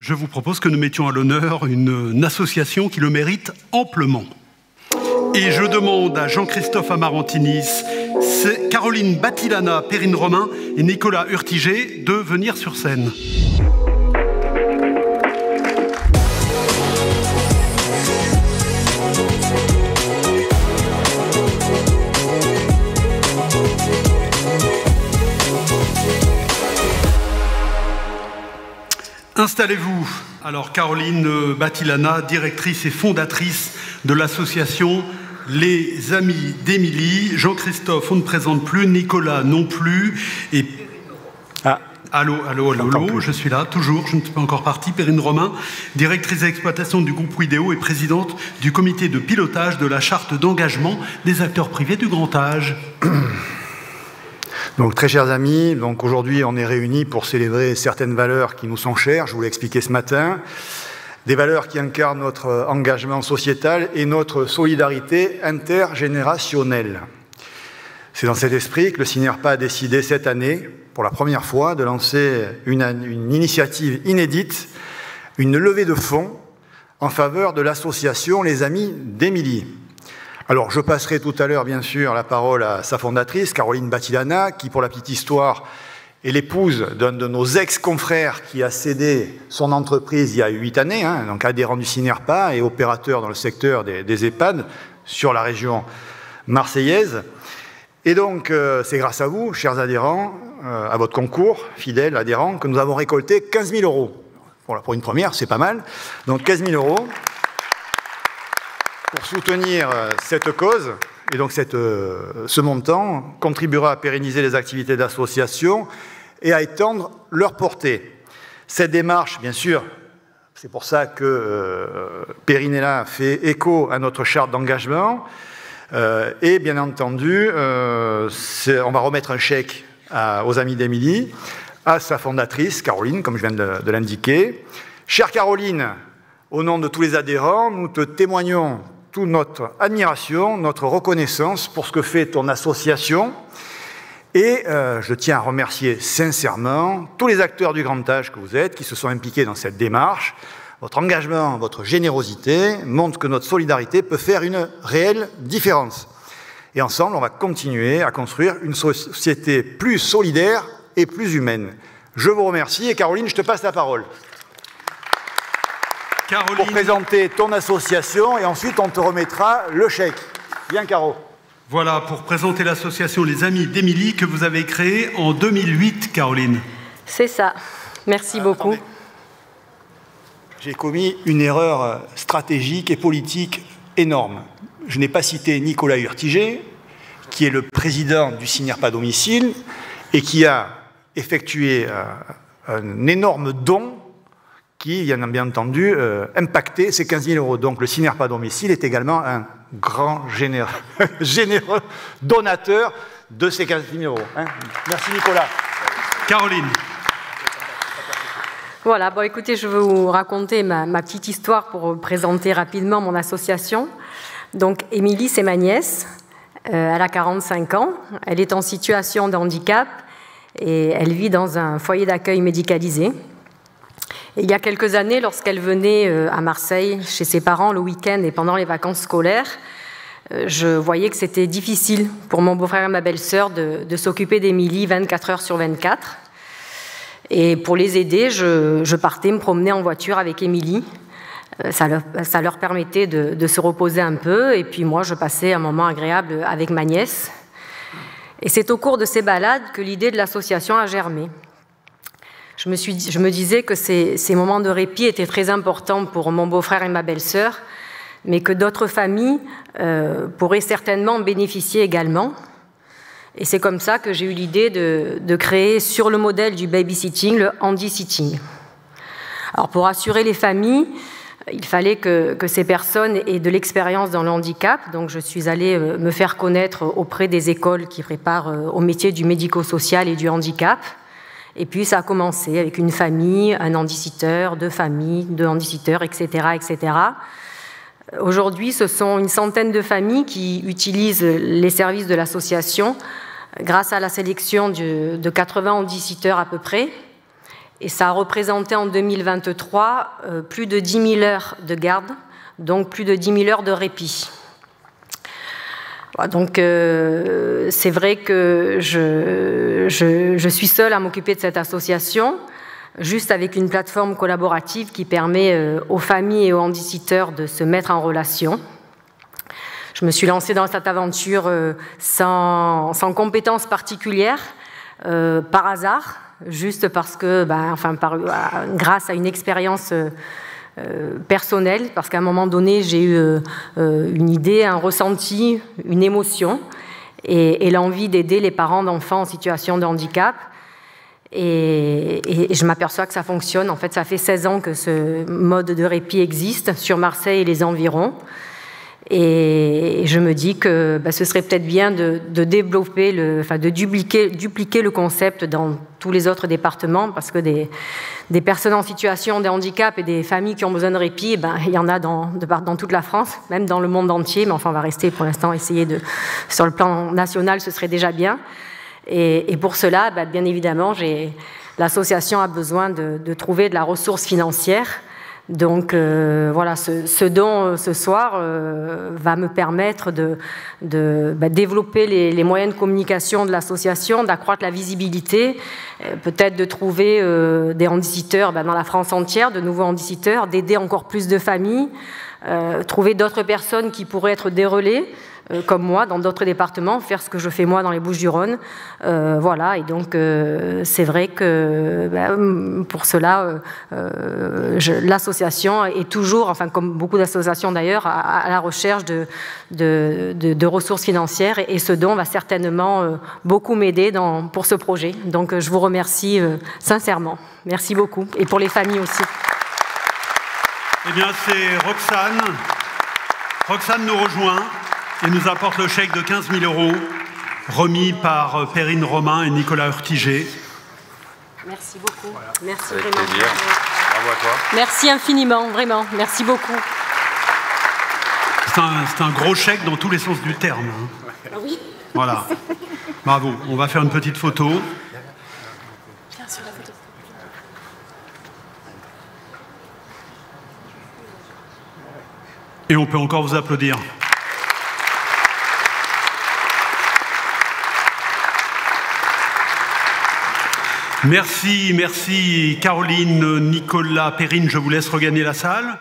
je vous propose que nous mettions à l'honneur une association qui le mérite amplement. Et je demande à Jean-Christophe Amarantinis, Caroline Batilana, Perrine Romain et Nicolas Urtiger de venir sur scène. Installez-vous. Alors, Caroline Batilana, directrice et fondatrice de l'association Les Amis d'Émilie. Jean-Christophe, on ne présente plus. Nicolas non plus. Et... Allô, je suis là, toujours, je ne suis pas encore parti. Perrine Romain, directrice d'exploitation du groupe Widéo et présidente du comité de pilotage de la charte d'engagement des acteurs privés du grand âge. Donc, très chers amis, donc aujourd'hui on est réunis pour célébrer certaines valeurs qui nous sont chères, je vous l'ai expliqué ce matin, des valeurs qui incarnent notre engagement sociétal et notre solidarité intergénérationnelle. C'est dans cet esprit que le CINERPA a décidé cette année, pour la première fois, de lancer une initiative inédite, une levée de fonds en faveur de l'association Les Amis d'Émilie. Alors, je passerai tout à l'heure, bien sûr, la parole à sa fondatrice, Caroline Batilana, qui, pour la petite histoire, est l'épouse d'un de nos ex-confrères qui a cédé son entreprise il y a 8 années, donc adhérent du CINERPA et opérateur dans le secteur des EHPAD sur la région marseillaise. Et donc, c'est grâce à vous, chers adhérents, à votre concours, fidèles adhérents, que nous avons récolté 15 000 €. Pour une première, c'est pas mal. Donc, 15 000 € pour soutenir cette cause. Et donc, ce montant contribuera à pérenniser les activités d'association et à étendre leur portée. Cette démarche, bien sûr, c'est pour ça que Perrine fait écho à notre charte d'engagement. Et bien entendu, on va remettre un chèque aux Amis d'Émilie, à sa fondatrice, Caroline, comme je viens de l'indiquer. Chère Caroline, au nom de tous les adhérents, nous te témoignons toute notre admiration, notre reconnaissance pour ce que fait ton association. Et je tiens à remercier sincèrement tous les acteurs du grand âge que vous êtes, qui se sont impliqués dans cette démarche. Votre engagement, votre générosité montrent que notre solidarité peut faire une réelle différence. Et ensemble, on va continuer à construire une société plus solidaire et plus humaine. Je vous remercie et Caroline, je te passe la parole. Caroline, pour présenter ton association et ensuite on te remettra le chèque. Bien, Caro. Voilà, pour présenter l'association Les Amis d'Émilie que vous avez créée en 2008, Caroline. C'est ça. Merci beaucoup. Attendez. J'ai commis une erreur stratégique et politique énorme. Je n'ai pas cité Nicolas Urtiger, qui est le président du CINERPA Domicile et qui a effectué un énorme don qui, bien entendu, impacté ces 15 000 €. Donc le CINERPA Domicile est également un grand généreux donateur de ces 15 000 €. Merci Nicolas. Caroline. Voilà, bon écoutez, je vais vous raconter ma petite histoire pour présenter rapidement mon association. Donc Émilie, c'est ma nièce, elle a 45 ans, elle est en situation de handicap et elle vit dans un foyer d'accueil médicalisé. Et il y a quelques années, lorsqu'elle venait à Marseille chez ses parents le week-end et pendant les vacances scolaires, je voyais que c'était difficile pour mon beau-frère et ma belle-sœur de s'occuper d'Émilie 24 heures sur 24. Et pour les aider, je partais me promener en voiture avec Émilie. Ça leur permettait de se reposer un peu. Et puis moi, je passais un moment agréable avec ma nièce. Et c'est au cours de ces balades que l'idée de l'association a germé. Je me disais que ces moments de répit étaient très importants pour mon beau-frère et ma belle-sœur, mais que d'autres familles pourraient certainement en bénéficier également. Et c'est comme ça que j'ai eu l'idée de créer, sur le modèle du babysitting, le handi-sitting. Alors pour assurer les familles, il fallait que ces personnes aient de l'expérience dans le handicap. Donc je suis allée me faire connaître auprès des écoles qui préparent au métier du médico-social et du handicap. Et puis ça a commencé avec une famille, un handi-sitteur, deux familles, deux handi-sitteurs, etc., etc. Aujourd'hui, ce sont une centaine de familles qui utilisent les services de l'association grâce à la sélection de 80 handi-sitteurs à peu près. Et ça a représenté en 2023 plus de 10 000 heures de garde, donc plus de 10 000 heures de répit. Donc c'est vrai que je suis seule à m'occuper de cette association, juste avec une plateforme collaborative qui permet aux familles et aux handicapteurs de se mettre en relation. Je me suis lancée dans cette aventure sans compétences particulières, par hasard, juste parce que, grâce à une expérience personnelle, parce qu'à un moment donné, j'ai eu une idée, un ressenti, une émotion, et l'envie d'aider les parents d'enfants en situation de handicap. Et je m'aperçois que ça fonctionne. En fait, ça fait 16 ans que ce mode de répit existe sur Marseille et les environs. Et je me dis que ce serait peut-être bien de développer, de dupliquer le concept dans tous les autres départements, parce que des personnes en situation de handicap et des familles qui ont besoin de répit, il y en a dans toute la France, même dans le monde entier, mais enfin on va rester pour l'instant essayer sur le plan national, ce serait déjà bien. Et pour cela, bien évidemment, l'association a besoin de trouver de la ressource financière. Donc voilà, ce don ce soir va me permettre de développer les moyens de communication de l'association, d'accroître la visibilité, peut-être de trouver des handicapteurs dans la France entière, de nouveaux handicapteurs, d'aider encore plus de familles, trouver d'autres personnes qui pourraient être des relais, comme moi, dans d'autres départements, faire ce que je fais moi dans les Bouches-du-Rhône. Voilà, et donc c'est vrai que pour cela, l'association est toujours, enfin comme beaucoup d'associations d'ailleurs, à la recherche de ressources financières, et ce don va certainement beaucoup m'aider pour ce projet. Donc je vous remercie sincèrement. Merci beaucoup, et pour les familles aussi. Eh bien, c'est Roxane. Roxane nous rejoint et nous apporte le chèque de 15 000 € remis par Perrine Romain et Nicolas Urtiger. Merci beaucoup. Voilà. Merci avec vraiment. Plaisir. Bravo à toi. Merci infiniment, vraiment. Merci beaucoup. C'est un gros chèque dans tous les sens du terme. Ah oui. Voilà. Bravo. On va faire une petite photo. Viens sur la photo. Et on peut encore vous applaudir. Merci Caroline, Nicolas, Perrine, je vous laisse regagner la salle.